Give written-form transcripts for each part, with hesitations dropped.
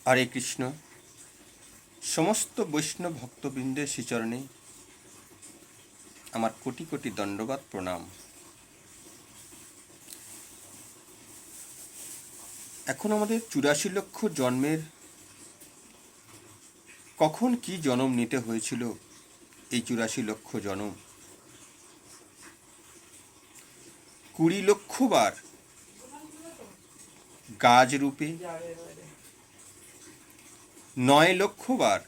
হরে কৃষ্ণ। সমস্ত বৈষ্ণব ভক্তবৃন্দের শ্রীচরণে আমার কোটি কোটি দণ্ডবাদ প্রণাম। এখন আমাদের ৮৪ লক্ষ জন্মের কখন কি জন্ম নিতে হয়েছিল, এই ৮৪ লক্ষ জন্ম ২০ লক্ষ বার গাছ রূপে, ৯ লক্ষ বার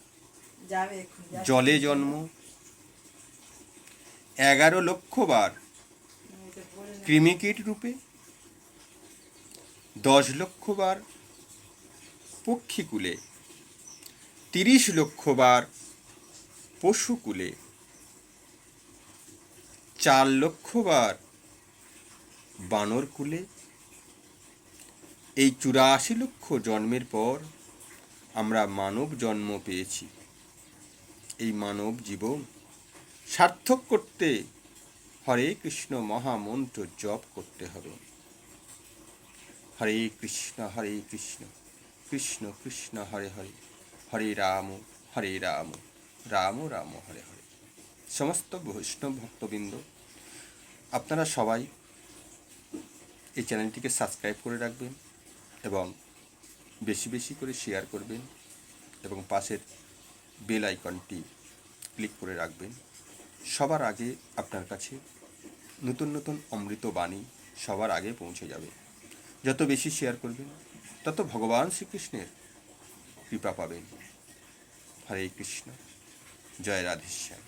জলে জন্ম, ১১ লক্ষ বার কৃমিকীট রূপে, ১০ লক্ষ বার পক্ষীকুলে, ৩০ লক্ষ বার পশুকুলে, ৪ লক্ষ বার বানরকুলে। এই ৮৪ লক্ষ জন্মের পর আমরা মানব জন্ম পেয়েছি। এই মানব জীবন সার্থক করতে হরে কৃষ্ণ মহামন্ত্র জপ করতে হবে। হরে কৃষ্ণ কৃষ্ণ কৃষ্ণ হরে হরে, হরে রাম রাম রাম হরে হরে। সমস্ত বৈষ্ণব ভক্তবৃন্দ, আপনারা সবাই এই চ্যানেলটিকে সাবস্ক্রাইব করে রাখবেন এবং বেশি বেশি করে শেয়ার করবেন এবং পাশের বেল আইকনটি ক্লিক করে রাখবেন। সবার আগে আপনার কাছে নতুন নতুন অমৃত বাণী সবার আগে পৌঁছে যাবে। যত বেশি শেয়ার করবেন তত ভগবান শ্রীকৃষ্ণের কৃপা পাবেন। হরে কৃষ্ণ, জয় রাধেশ্যাম।